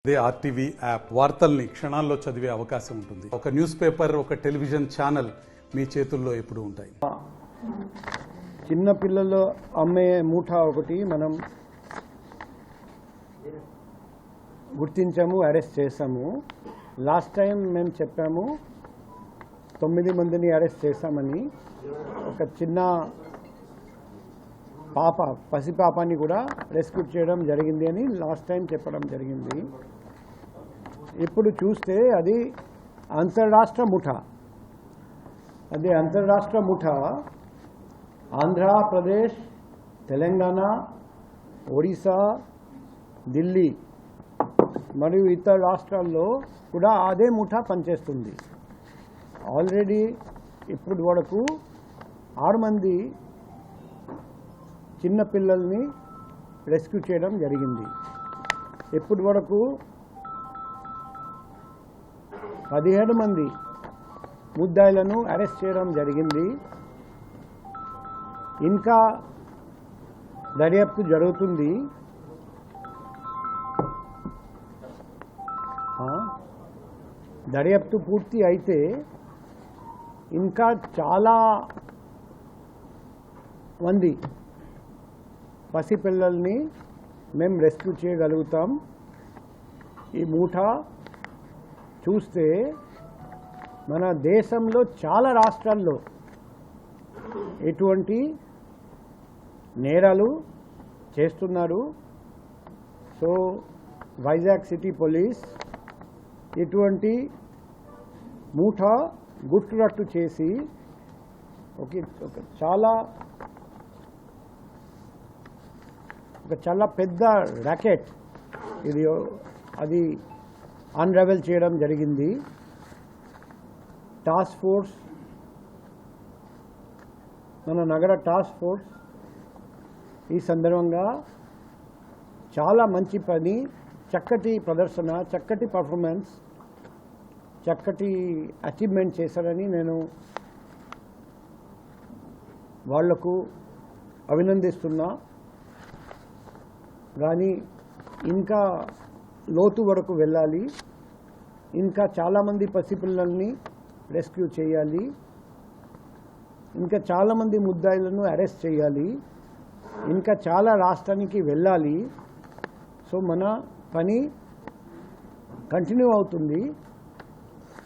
ఇదే RTV app వార్తల్ని క్షణాల్లో చదివే అవకాశం ఉంటుంది. ఒక న్యూస్ పేపర్, ఒక టెలివిజన్ ఛానల్ మీ చేతుల్లో ఎప్పుడూ ఉంటాయి. చిన్న పిల్లలు అమ్మే మూఠా ఒకటి మనం గుర్తించాము, అరెస్ట్ చేశాము. లాస్ట్ టైం మేము చెప్పాము 9 మందిని అరెస్ట్ చేశామని. ఒక చిన్న పసిపాపని కూడా రెస్క్యూ చేయడం జరిగింది అని లాస్ట్ టైం చెప్పడం జరిగింది. ఇప్పుడు చూస్తే అది అంతర్రాష్ట్ర ముఠా. అది అంతర్రాష్ట్ర ముఠా ఆంధ్రప్రదేశ్, తెలంగాణ, ఒడిశా, ఢిల్లీ మరియు ఇతర రాష్ట్రాల్లో కూడా అదే ముఠా పనిచేస్తుంది. ఆల్రెడీ ఇప్పుడు వరకు 6 మంది చిన్న పిల్లల్ని రెస్క్యూ చేయడం జరిగింది. ఇప్పటి వరకు 17 మంది ముద్దాయిలను అరెస్ట్ చేయడం జరిగింది. ఇంకా దర్యాప్తు జరుగుతుంది. దర్యాప్తు పూర్తి అయితే ఇంకా చాలా మంది పసిపిల్లల్ని మేము రెస్క్యూ చేయగలుగుతాం. ఈ మూఠా చూస్తే మన దేశంలో చాలా రాష్ట్రాల్లో ఎటువంటి నేరాలు చేస్తున్నారు. సో వైజాగ్ సిటీ పోలీస్ ఇటువంటి మూఠా గుట్టురట్టు చేసి ఒక చాలా పెద్ద ర్యాకెట్ అది అన్రావెల్ చేయడం జరిగింది. టాస్క్ ఫోర్స్, మన నగర టాస్క్ ఫోర్స్ ఈ సందర్భంగా చాలా మంచి పని, చక్కటి ప్రదర్శన, చక్కటి పర్ఫార్మెన్స్, చక్కటి అచీవ్మెంట్ చేశారని నేను వాళ్లకు అభినందిస్తున్నా. కానీ ఇంకా లోతు వరకు వెళ్ళాలి. ఇంకా చాలామంది పసిపిల్లల్ని రెస్క్యూ చేయాలి. ఇంకా చాలామంది ముద్దాయిలను అరెస్ట్ చేయాలి. ఇంకా చాలా రాష్ట్రానికి వెళ్ళాలి. సో మన పని కంటిన్యూ అవుతుంది.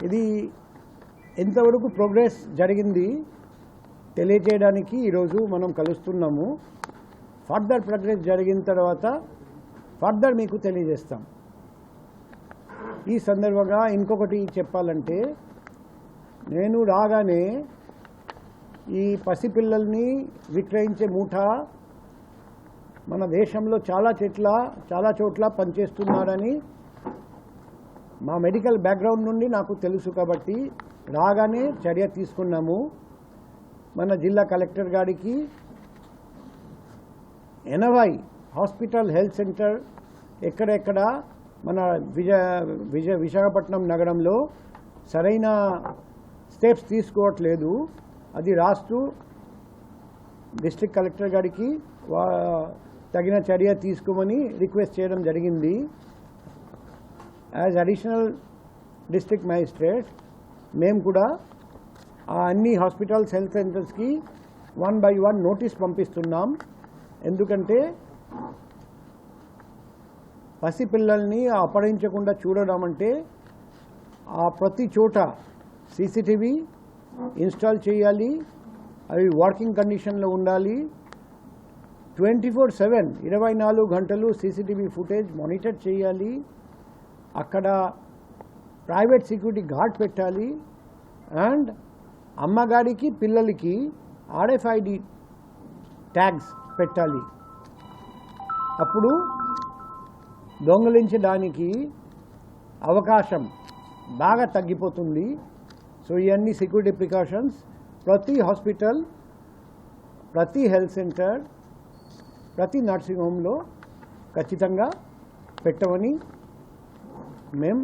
ఇది ఎంతవరకు ప్రోగ్రెస్ జరిగింది తెలియజేయడానికి ఈరోజు మనం కలుస్తున్నాము. ఫర్దర్ ప్రోగ్రెస్ జరిగిన తర్వాత ఫర్దర్ మీకు తెలియజేస్తాం. ఈ సందర్భంగా ఇంకొకటి చెప్పాలంటే, నేను రాగానే ఈ పసిపిల్లల్ని విక్రయించే మూఠా మన దేశంలో చాలా చోట్ల పనిచేస్తున్నారని మా మెడికల్ బ్యాక్గ్రౌండ్ నుండి నాకు తెలుసు. కాబట్టి రాగానే చర్య తీసుకున్నాము. మన జిల్లా కలెక్టర్ గారికి 80 హాస్పిటల్, హెల్త్ సెంటర్ ఎక్కడెక్కడ మన విశాఖపట్నం నగరంలో సరైన స్టెప్స్ తీసుకోవట్లేదు, అది రాస్తూ డిస్ట్రిక్ట్ కలెక్టర్ గారికి తగిన చర్య తీసుకోమని రిక్వెస్ట్ చేయడం జరిగింది. యాజ్ అడిషనల్ డిస్ట్రిక్ట్ మ్యాజిస్ట్రేట్ మేము కూడా అన్ని హాస్పిటల్స్, హెల్త్ సెంటర్స్కి 1 by 1 నోటీస్ పంపిస్తున్నాం. ఎందుకంటే పసిపిల్లల్ని అపహరించకుండా చూడడం అంటే ప్రతి చోట సీసీటీవీ ఇన్స్టాల్ చేయాలి, అవి వర్కింగ్ కండిషన్లో ఉండాలి. 24/7 24 గంటలు సీసీటీవీ ఫుటేజ్ మానిటర్ చేయాలి. అక్కడ ప్రైవేట్ సెక్యూరిటీ గార్డ్ పెట్టాలి. అండ్ అమ్మగారికి, పిల్లలకి RFID ట్యాగ్స్ పెట్టాలి. అప్పుడు దొంగలించడానికి అవకాశం బాగా తగ్గిపోతుంది. సో ఇవన్నీ సెక్యూరిటీ ప్రికాషన్స్ ప్రతి హాస్పిటల్, ప్రతి హెల్త్ సెంటర్, ప్రతి నర్సింగ్ హోమ్లో ఖచ్చితంగా పెట్టమని మేము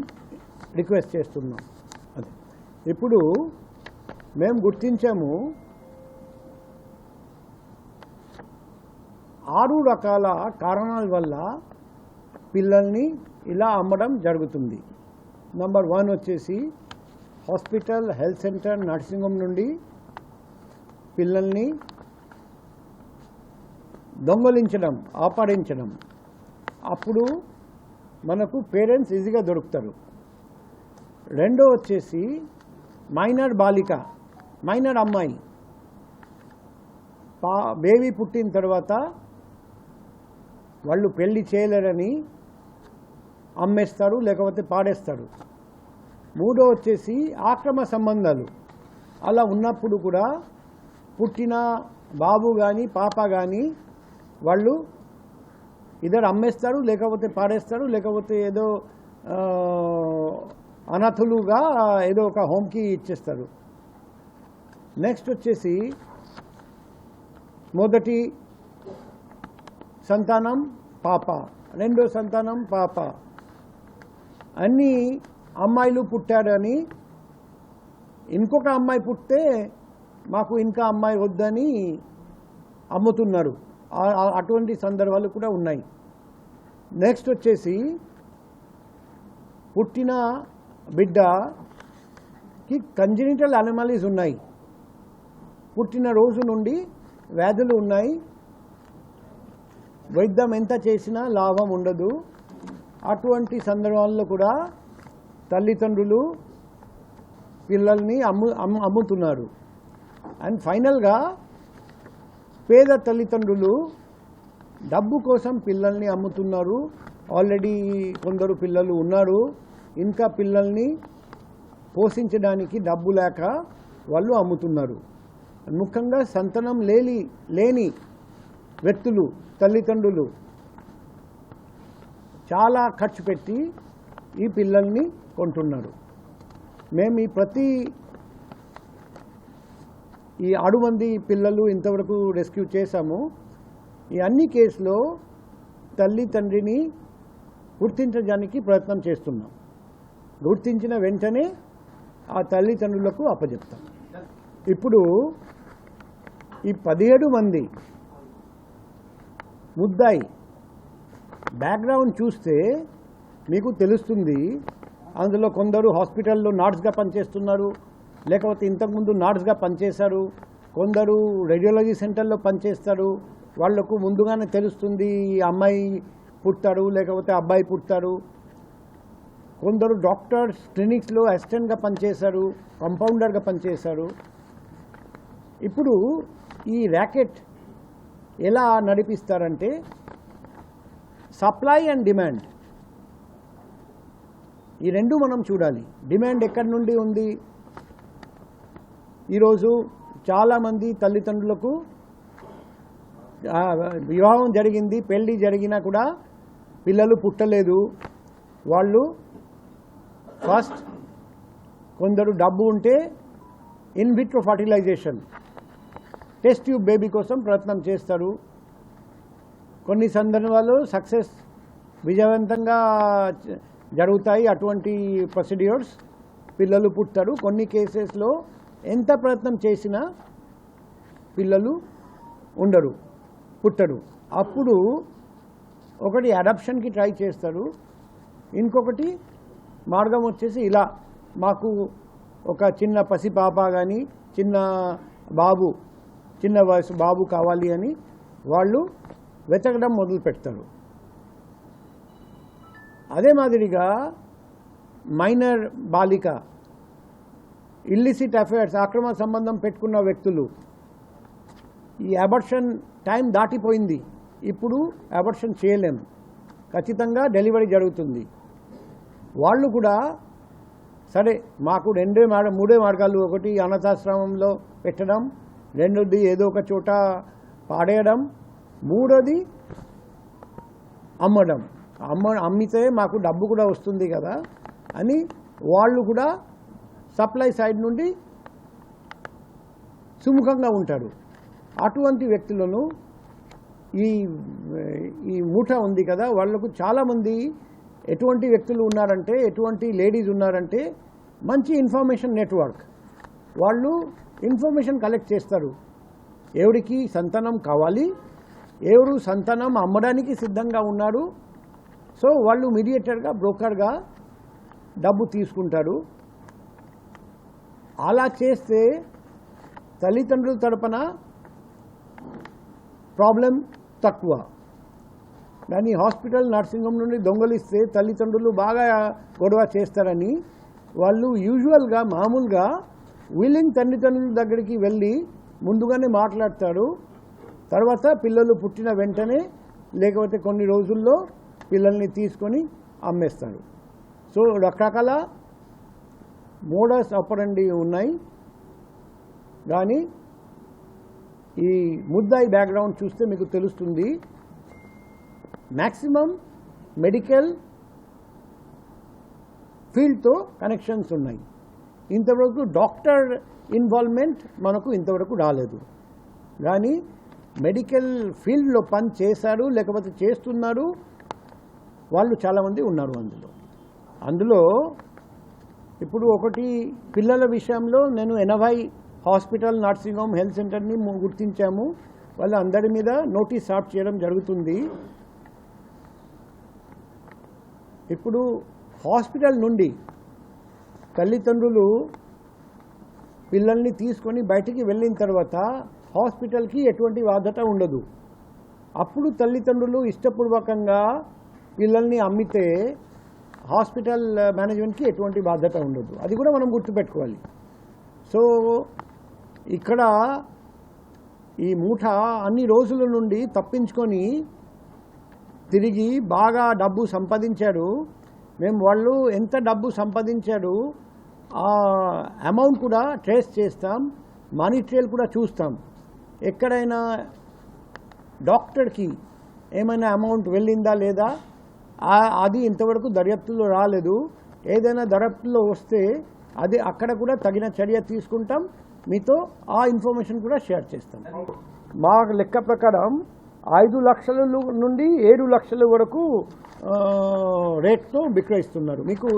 రిక్వెస్ట్ చేస్తున్నాం. అది ఇప్పుడు మేము గుర్తించాము 6 రకాల కారణాల వల్ల పిల్లల్ని ఇలా అమ్మడం జరుగుతుంది. నంబర్ 1 వచ్చేసి hospital, health centre, nursing home నుండి పిల్లల్ని దొంగలించడం, అపహరించడం. అప్పుడు మనకు పేరెంట్స్ ఈజీగా దొరుకుతారు. రెండో వచ్చేసి మైనర్ బాలిక, మైనర్ అమ్మాయి బేబీ పుట్టిన తర్వాత వాళ్ళు పెళ్లి చేయలేరని అమ్మేస్తారు, లేకపోతే పాడేస్తారు. మూడో వచ్చేసి ఆక్రమ సంబంధాలు. అలా ఉన్నప్పుడు కూడా పుట్టిన బాబు కానీ పాప కానీ వాళ్ళు ఇద్దరు అమ్మేస్తారు, లేకపోతే పాడేస్తారు, లేకపోతే ఏదో అనాథులుగా ఏదో ఒక హోమ్కి ఇచ్చేస్తారు. నెక్స్ట్ వచ్చేసి మొదటి సంతానం పాప, రెండో సంతానం పాప, అన్నీ అమ్మాయిలు పుట్టారని ఇంకొక అమ్మాయి పుట్టితే మాకు ఇంకా అమ్మాయి వద్దని అమ్ముతున్నారు. అటువంటి సందర్భాలు కూడా ఉన్నాయి. నెక్స్ట్ వచ్చేసి పుట్టిన బిడ్డకి కంజెనిటల్ అనామలీస్ ఉన్నాయి, పుట్టిన రోజు నుండి వ్యాధులు ఉన్నాయి, వైద్యం ఎంత చేసినా లాభం ఉండదు. అటువంటి సందర్భాల్లో కూడా తల్లిదండ్రులు పిల్లల్ని అమ్ముతున్నారు. అండ్ ఫైనల్గా పేద తల్లిదండ్రులు డబ్బు కోసం పిల్లల్ని అమ్ముతున్నారు. ఆల్రెడీ కొందరు పిల్లలు ఉన్నారు, ఇంకా పిల్లల్ని పోషించడానికి డబ్బు లేక వాళ్ళు అమ్ముతున్నారు. ముఖ్యంగా సంతానం లేని వ్యక్తులు, తల్లిదండ్రులు చాలా ఖర్చు పెట్టి ఈ పిల్లల్ని కొంటున్నారు. మేము ఈ 6 మంది పిల్లలు ఇంతవరకు రెస్క్యూ చేశాము. ఈ అన్ని కేసులో తల్లి తండ్రిని గుర్తించడానికి ప్రయత్నం చేస్తున్నాం. గుర్తించిన వెంటనే ఆ తల్లిదండ్రులకు అప్పచెప్తాం. ఇప్పుడు ఈ 17 మంది ముద్దాయి బ్యాక్గ్రౌండ్ చూస్తే మీకు తెలుస్తుంది. అందులో కొందరు హాస్పిటల్లో నర్స్గా పనిచేస్తున్నారు, లేకపోతే ఇంతకుముందు నర్స్గా పనిచేశారు, కొందరు రేడియాలజీ సెంటర్లో పనిచేస్తారు. వాళ్లకు ముందుగానే తెలుస్తుంది ఈ అమ్మాయి పుట్టారు లేకపోతే అబ్బాయి పుట్టారు. కొందరు డాక్టర్స్ క్లినిక్స్లో అసిస్టెంట్గా పనిచేశారు, కంపౌండర్గా పనిచేశారు. ఇప్పుడు ఈ ర్యాకెట్ ఎలా నడిపిస్తారంటే సప్లై అండ్ డిమాండ్, ఈ రెండు మనం చూడాలి. డిమాండ్ ఎక్కడి నుండి ఉంది? ఈరోజు చాలామంది తల్లిదండ్రులకు వివాహం జరిగింది, పెళ్ళి జరిగినా కూడా పిల్లలు పుట్టలేదు. వాళ్ళు ఫస్ట్ కొందరు డబ్బు ఉంటే in vitro fertilisation, test tube baby కోసం ప్రయత్నం చేస్తారు. కొన్ని సందర్భాల్లో సక్సెస్ విజయవంతంగా జరుగుతాయి. అటువంటి ప్రొసీడ్యూర్స్ పిల్లలు పుట్టారు. కొన్ని కేసెస్లో ఎంత ప్రయత్నం చేసినా పిల్లలు పుట్టరు. అప్పుడు ఒకటి అడాప్షన్కి ట్రై చేస్తారు, ఇంకొకటి మార్గం వచ్చేసి ఇలా మాకు ఒక చిన్న పసిపాప కానీ చిన్న వయసు బాబు కావాలి అని వాళ్ళు వెతకడం మొదలు పెడతారు. అదే మాదిరిగా మైనర్ బాలిక, ఇల్లిసిట్ అఫైర్స్, అక్రమ సంబంధం పెట్టుకున్న వ్యక్తులు, ఈ అబార్షన్ టైం దాటిపోయింది, ఇప్పుడు అబార్షన్ చేయలేం, ఖచ్చితంగా డెలివరీ జరుగుతుంది. వాళ్ళు కూడా సరే మాకు మూడే మార్గాలు, ఒకటి అనాథాశ్రమంలో పెట్టడం, రెండోది ఏదో ఒక చోట పాడేయడం, మూడోది అమ్మితే మాకు డబ్బు కూడా వస్తుంది కదా అని వాళ్ళు కూడా సప్లై సైడ్ నుండి సుముఖంగా ఉంటారు. అటువంటి వ్యక్తులను ఈ మూఠ ఉంది కదా, వాళ్లకు చాలామంది ఎటువంటి వ్యక్తులు ఉన్నారంటే, ఎటువంటి లేడీస్ ఉన్నారంటే మంచి ఇన్ఫర్మేషన్ నెట్వర్క్, వాళ్ళు ఇన్ఫర్మేషన్ కలెక్ట్ చేస్తారు. ఎవరికి సంతానం కావాలి, ఎవరు సంతానం అమ్మడానికి సిద్ధంగా ఉన్నారు, సో వాళ్ళు మీడియేటర్గా బ్రోకర్గా డబ్బు తీసుకుంటారు. అలా చేస్తే తల్లిదండ్రుల తరపున ప్రాబ్లం తక్కువ. కానీ హాస్పిటల్ నర్సింగ్ హోమ్ నుండి దొంగలిస్తే తల్లిదండ్రులు బాగా గొడవ చేస్తారని వాళ్ళు యూజువల్గా మామూలుగా విల్లింగ్ తల్లిదండ్రుల దగ్గరికి వెళ్ళి ముందుగానే మాట్లాడతారు. తర్వాత పిల్లలు పుట్టిన వెంటనే లేకపోతే కొన్ని రోజుల్లో పిల్లల్ని తీసుకొని అమ్మేస్తారు. సో రకరకాల మోడస్ ఆపరండి ఉన్నాయి. కానీ ఈ ముద్దాయి బ్యాక్గ్రౌండ్ చూస్తే మీకు తెలుస్తుంది. మ్యాక్సిమం మెడికల్ ఫీల్డ్తో కనెక్షన్స్ ఉన్నాయి. ఇంతవరకు డాక్టర్ ఇన్వాల్వ్మెంట్ మనకు ఇంతవరకు రాలేదు. కానీ మెడికల్ ఫీల్డ్లో పని చేశారు లేకపోతే చేస్తున్నారు వాళ్ళు చాలామంది ఉన్నారు. అందులో ఇప్పుడు ఒకటి పిల్లల విషయంలో నేను 80 హాస్పిటల్ నర్సింగ్ హోమ్ హెల్త్ సెంటర్ని గుర్తించాము. వాళ్ళ అందరి మీద నోటీస్ సార్ట్ చేయడం జరుగుతుంది. ఇప్పుడు హాస్పిటల్ నుండి తల్లిదండ్రులు పిల్లల్ని తీసుకొని బయటికి వెళ్ళిన తర్వాత హాస్పిటల్కి ఎటువంటి బాధ్యత ఉండదు. అప్పుడు తల్లిదండ్రులు ఇష్టపూర్వకంగా పిల్లల్ని అమ్మితే హాస్పిటల్ మేనేజ్మెంట్కి ఎటువంటి బాధ్యత ఉండదు. అది కూడా మనం గుర్తుపెట్టుకోవాలి. సో ఇక్కడ ఈ మూఠ అన్ని రోజుల నుండి తప్పించుకొని తిరిగి బాగా డబ్బు సంపాదించారు. మేము వాళ్ళు ఎంత డబ్బు సంపాదించారు ఆ అమౌంట్ కూడా ట్రేస్ చేస్తాం, మనీ ట్రేల్ కూడా చూస్తాం. ఎక్కడైనా డాక్టర్కి ఏమైనా అమౌంట్ వెళ్ళిందా లేదా అది ఇంతవరకు దర్యాప్తులో రాలేదు. ఏదైనా దర్యాప్తులో వస్తే అది అక్కడ కూడా తగిన చర్య తీసుకుంటాం. మీతో ఆ ఇన్ఫర్మేషన్ కూడా షేర్ చేస్తాం. మా లెక్క ప్రకారం 5 లక్షల నుండి 7 లక్షల వరకు రేట్తో విక్రయిస్తున్నారు. మీకు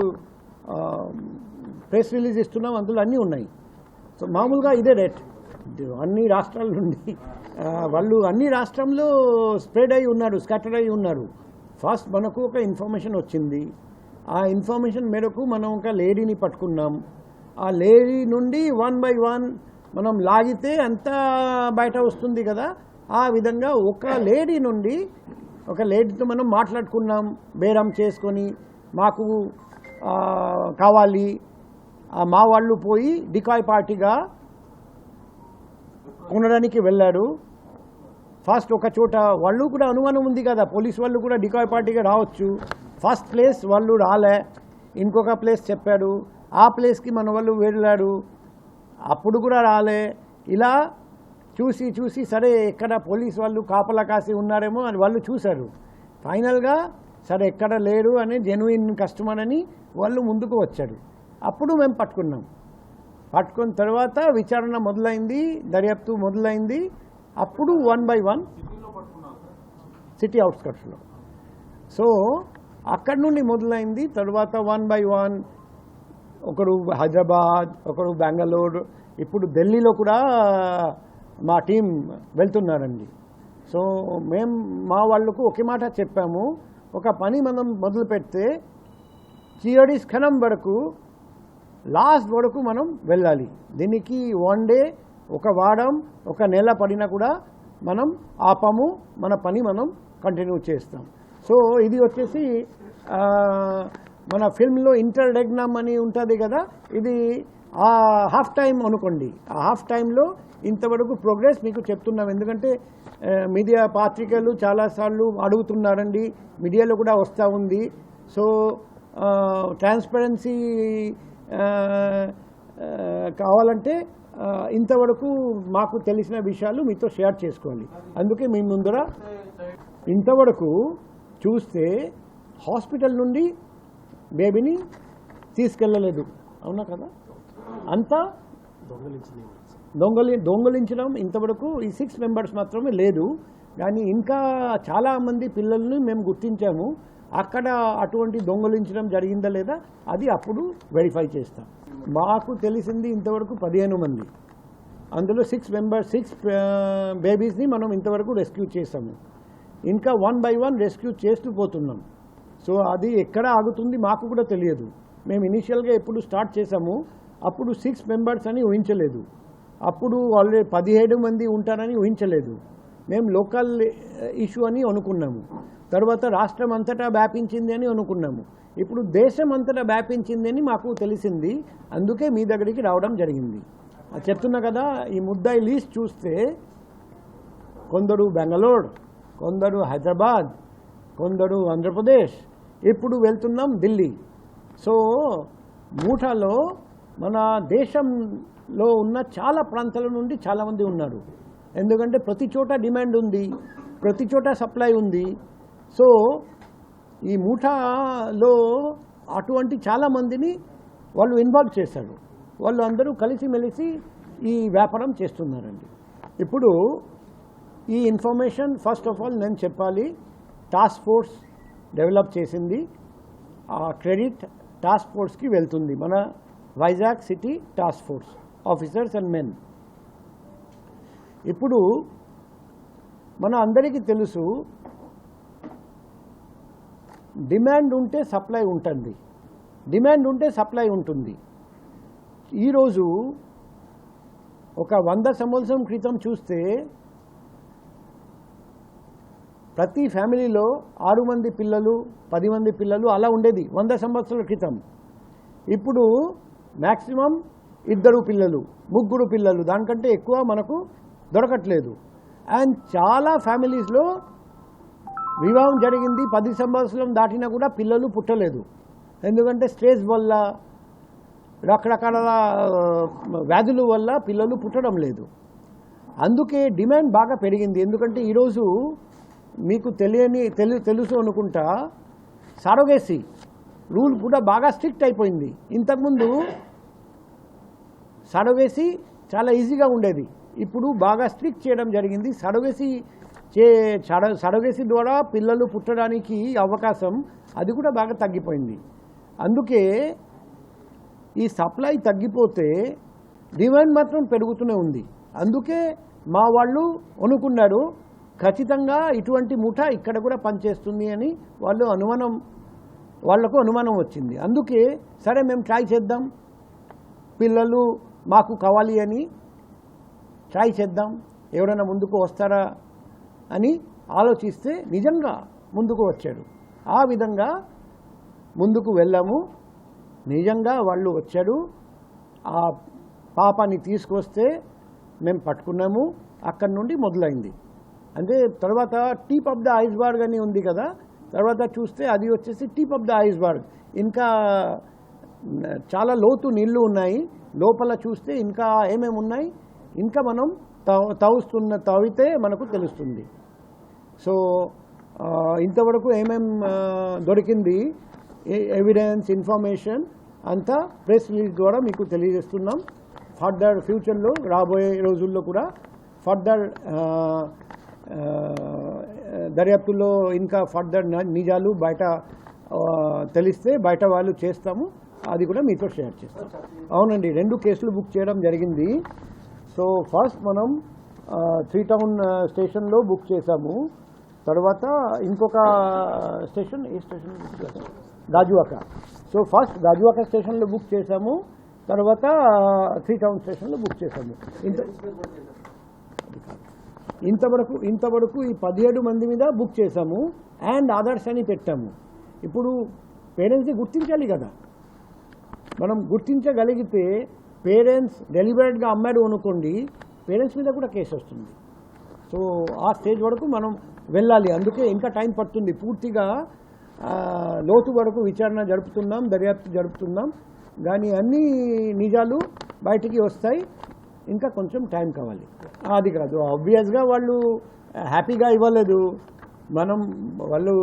ప్రెస్ రిలీజ్ ఇస్తున్నాం, అందులో అన్నీ ఉన్నాయి. సో మామూలుగా ఇదే రేట్ అన్ని రాష్ట్రాల నుండి వాళ్ళు అన్ని రాష్ట్రంలో స్ప్రెడ్ అయి ఉన్నారు, స్కాటర్ అయి ఉన్నారు. ఫస్ట్ మనకు ఒక ఇన్ఫర్మేషన్ వచ్చింది. ఆ ఇన్ఫర్మేషన్ మేరకు మనం ఒక లేడీని పట్టుకున్నాం. ఆ లేడీ నుండి 1 by 1 మనం లాగితే అంతా బయట వస్తుంది కదా. ఆ విధంగా ఒక లేడీతో మనం మాట్లాడుకున్నాం, బేరం చేసుకొని మాకు కావాలి. మా వాళ్ళు పోయి డికాయ్ పార్టీగా కొనడానికి వెళ్ళారు. ఫస్ట్ ఒక చోట వాళ్ళు కూడా అనుమానం ఉంది కదా, పోలీస్ వాళ్ళు కూడా డికాయ్ పార్టీగా రావచ్చు. ఫస్ట్ ప్లేస్ వాళ్ళు రాలే, ఇంకొక ప్లేస్ చెప్పారు. ఆ ప్లేస్కి మన వాళ్ళు వెళ్ళారు, అప్పుడు కూడా రాలే. ఇలా చూసి సరే ఎక్కడ పోలీస్ వాళ్ళు కాపలా కాసి ఉన్నారేమో అని వాళ్ళు చూశారు. ఫైనల్గా సరే ఎక్కడ లేరు అని జెన్యున్ కస్టమర్ అని వాళ్ళు ముందుకు వచ్చారు. అప్పుడు మేము పట్టుకున్నాం. పట్టుకున్న తర్వాత విచారణ మొదలైంది, దర్యాప్తు మొదలైంది. అప్పుడు 1 by 1 సిటీ అవుట్స్కట్స్లో. సో అక్కడి నుండి మొదలైంది. తర్వాత 1 by 1 ఒకరు హైదరాబాద్, ఒకరు బెంగళూరు, ఇప్పుడు ఢిల్లీలో కూడా మా టీం వెళ్తున్నారండి. సో మేము మా వాళ్లకు ఒకే మాట చెప్పాము, ఒక పని మనం మొదలు పెడితే చివరి క్షణం వరకు లాస్ట్ వరకు మనం వెళ్ళాలి. దీనికి 1 డే, ఒక వారం, ఒక నెల పడినా కూడా మనం ఆపము, మన పని మనం కంటిన్యూ చేస్తాం. సో ఇది వచ్చేసి మన ఫిల్మ్లో ఇంటర్డెగ్నమ్ అని ఉంటుంది కదా, ఇది ఆ హాఫ్ టైం అనుకోండి. ఆ హాఫ్ టైంలో ఇంతవరకు ప్రోగ్రెస్ మీకు చెప్తున్నాం. ఎందుకంటే మీడియా పాత్రికలు చాలాసార్లు అడుగుతున్నారండి, మీడియాలో కూడా వస్తూ ఉంది. సో ట్రాన్స్పరెన్సీ కావాలంటే ఇంతవరకు మాకు తెలిసిన విషయాలు మీతో షేర్ చేసుకోవాలి. అందుకే మీ ముందర ఇంతవరకు చూస్తే హాస్పిటల్ నుండి బేబీని తీసుకెళ్ళలేదు, అవునా కదా? అంతా దొంగలించడం ఇంతవరకు ఈ 6 మెంబర్స్ మాత్రమే లేదు. కానీ ఇంకా చాలామంది పిల్లల్ని మేము గుర్తించాము. అక్కడ అటువంటి దొంగలించడం జరిగిందా లేదా అది అప్పుడు వెరిఫై చేస్తాం. మాకు తెలిసింది ఇంతవరకు 15 మంది. అందులో 6 బేబీస్ని మనం ఇంతవరకు రెస్క్యూ చేసాము. ఇంకా 1 by 1 రెస్క్యూ చేస్తూ పోతున్నాం. సో అది ఎక్కడ ఆగుతుంది మాకు కూడా తెలియదు. మేము ఇనిషియల్గా ఎప్పుడు స్టార్ట్ చేసాము అప్పుడు 6 మెంబర్స్ అని ఊహించలేదు, అప్పుడు ఆల్రెడీ 17 మంది ఉంటారని ఊహించలేదు. మేము లోకల్ ఇష్యూ అని అనుకున్నాము, తర్వాత రాష్ట్రం అంతటా వ్యాపించింది అని అనుకున్నాము, ఇప్పుడు దేశం అంతటా వ్యాపించింది అని మాకు తెలిసింది. అందుకే మీ దగ్గరికి రావడం జరిగింది. చెప్తున్నా కదా, ఈ ముద్దాయి లీస్ట్ చూస్తే కొందరు బెంగళూరు, కొందరు హైదరాబాద్, కొందరు ఆంధ్రప్రదేశ్, ఇప్పుడు వెళ్తున్నాం ఢిల్లీ. సో మూఠాలో మన దేశంలో ఉన్న చాలా ప్రాంతాల నుండి చాలామంది ఉన్నారు. ఎందుకంటే ప్రతి చోట డిమాండ్ ఉంది, ప్రతి చోట సప్లై ఉంది. సో ఈ మూఠాలో అటువంటి చాలామందిని వాళ్ళు ఇన్వాల్వ్ చేశారు. వాళ్ళు అందరూ కలిసిమెలిసి ఈ వ్యాపారం చేస్తున్నారండి. ఇప్పుడు ఈ ఇన్ఫర్మేషన్ ఫస్ట్ ఆఫ్ ఆల్ నేను చెప్పాలి, టాస్క్ ఫోర్స్ డెవలప్ చేసింది. ఆ క్రెడిట్ టాస్క్ ఫోర్స్కి వెళ్తుంది, మన Vizag city task force officers and men. ఇప్పుడు మన అందరికీ తెలుసు, డిమాండ్ ఉంటే సప్లై ఉంటుంది, డిమాండ్ ఉంటే సప్లై ఉంటుంది. ఈరోజు ఒక 100 సంవత్సరం క్రితం చూస్తే ప్రతి ఫ్యామిలీలో 6 మంది పిల్లలు, 10 మంది పిల్లలు అలా ఉండేది 100 సంవత్సరాల క్రితం. ఇప్పుడు మ్యాక్సిమం 2 పిల్లలు, 3 పిల్లలు, దానికంటే ఎక్కువ మనకు దొరకట్లేదు. అండ్ చాలా ఫ్యామిలీస్లో వివాహం జరిగింది, 10 సంవత్సరం దాటినా కూడా పిల్లలు పుట్టలేదు. ఎందుకంటే స్ట్రెస్ వల్ల, రకరకాల వ్యాధుల వల్ల పిల్లలు పుట్టడం లేదు. అందుకే డిమాండ్ బాగా పెరిగింది. ఎందుకంటే ఈరోజు మీకు తెలుసు అనుకుంటా, సరోగేసీ రూల్ కూడా బాగా స్ట్రిక్ట్ అయిపోయింది. ఇంతకుముందు సరోగేసీ చాలా ఈజీగా ఉండేది, ఇప్పుడు బాగా స్ట్రిక్ట్ చేయడం జరిగింది. సరోగేసీ ద్వారా పిల్లలు పుట్టడానికి అవకాశం అది కూడా బాగా తగ్గిపోయింది. అందుకే ఈ సప్లై తగ్గిపోతే డిమాండ్ మాత్రం పెరుగుతూనే ఉంది. అందుకే మా వాళ్ళు అనుకున్నారు ఖచ్చితంగా ఇటువంటి ముఠా ఇక్కడ కూడా పనిచేస్తుంది అని వాళ్లకు అనుమానం వచ్చింది. అందుకే సరే మేము ట్రై చేద్దాం, పిల్లలు మాకు కావాలి అని ట్రై చేద్దాం, ఎవరైనా ముందుకు వస్తారా అని ఆలోచిస్తే నిజంగా ముందుకు వచ్చారు. ఆ విధంగా ముందుకు వెళ్ళాము. నిజంగా వాళ్ళు వచ్చారు, ఆ పాపని తీసుకొస్తే మేము పట్టుకున్నాము. అక్కడి నుండి మొదలైంది. అంటే తర్వాత టిప్ ఆఫ్ ద ఐస్బర్గ్ అని ఉంది కదా, తర్వాత చూస్తే అది వచ్చేసి టిప్ ఆఫ్ ద ఐస్బర్గ్. ఇంకా చాలా లోతు నీళ్లు ఉన్నాయి, లోపల చూస్తే ఇంకా ఏమేమి ఉన్నాయి, ఇంకా మనం తవ్వితే మనకు తెలుస్తుంది. సో ఇంతవరకు ఏమేం దొరికింది, ఎవిడెన్స్, ఇన్ఫర్మేషన్ అంతా ప్రెస్ రిలీజ్ ద్వారా మీకు తెలియజేస్తున్నాం. ఫర్దర్ ఫ్యూచర్లో, రాబోయే రోజుల్లో కూడా ఫర్దర్ దర్యాప్తులో ఇంకా ఫర్దర్ నిజాలు బయట తెలిస్తే బయట వాళ్ళు చేస్తాము, అది కూడా మీతో షేర్ చేస్తాం. అవునండి, 2 కేసులు బుక్ చేయడం జరిగింది. సో ఫస్ట్ మనం 3 టౌన్ స్టేషన్లో బుక్ చేశాము. తర్వాత ఇంకొక స్టేషన్, ఏ స్టేషన్ బుక్ చేసాము? గాజువాక. సో ఫస్ట్ గాజువాక స్టేషన్లో బుక్ చేశాము, తర్వాత 3 టౌన్ స్టేషన్లో బుక్ చేశాము. ఇంతవరకు ఈ 17 మంది మీద బుక్ చేశాము అండ్ ఆదర్శ్ అని పెట్టాము. ఇప్పుడు పేరెంట్స్ని గుర్తించాలి కదా, మనం గుర్తించగలిగితే పేరెంట్స్ డెలిబరేట్గా అమ్మాడు అనుకోండి, పేరెంట్స్ మీద కూడా కేసు వస్తుంది. సో ఆ స్టేజ్ వరకు మనం వెళ్ళాలి. అందుకే ఇంకా టైం పడుతుంది. పూర్తిగా లోతు వరకు విచారణ జరుపుతున్నాం, దర్యాప్తు జరుపుతున్నాం, కానీ అన్ని నిజాలు బయటికి వస్తాయి. ఇంకా కొంచెం టైం కావాలి. అది కాదు, ఆబ్వియస్గా వాళ్ళు హ్యాపీగా ఇవ్వలేదు. వాళ్ళు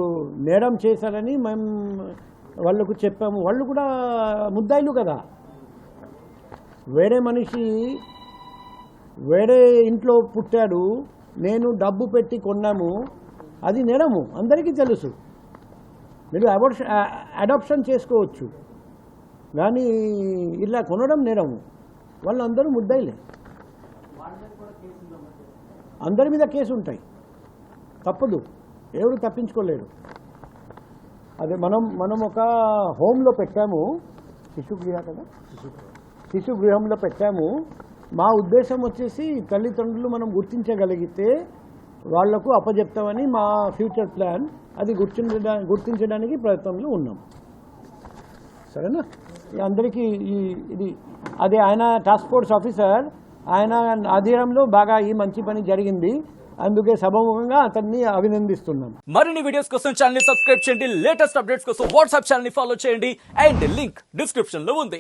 నేరం చేశారని మేము వాళ్ళకు చెప్పాము. వాళ్ళు కూడా ముద్దాయిలు కదా, వేరే మనిషి వేరే ఇంట్లో పుట్టాడు, నేను డబ్బు పెట్టి కొన్నాము, అది నేరము, అందరికీ తెలుసు. మీరు అడాప్షన్ చేసుకోవచ్చు, కానీ ఇలా కొనడం నేరము. వాళ్ళందరూ ముద్దాయిలే, అందరి మీద కేసు ఉంటాయి, తప్పదు, ఎవరు తప్పించుకోలేరు. అదే మనం ఒక హోమ్లో పెట్టాము, శిశుగృహ కదా, శిశుగృహంలో పెట్టాము. మా ఉద్దేశం వచ్చేసి తల్లిదండ్రులు మనం గుర్తించగలిగితే వాళ్లకు అప్పచెప్తామని మా ఫ్యూచర్ ప్లాన్. అది గుర్తించడానికి ప్రయత్నంలో ఉన్నాం. సరేనా? అందరికీ ఇది అదే ఆయన టాస్క్ ఫోర్స్ ఆఫీసర్, ఆయన ఆధ్వర్యంలో బాగా ఈ మంచి పని జరిగింది. అందుకే సభముఖంగా అతన్ని అభినందిస్తున్నాం. మరిన్ని వీడియోస్ కోసం ఛానల్ ని సబ్స్క్రైబ్ చేయండి. లేటెస్ట్ అప్డేట్స్ కోసం వాట్సాప్ ఛానల్ ని ఫాలో చేయండి. అండ్ లింక్ డిస్క్రిప్షన్ లో ఉంది.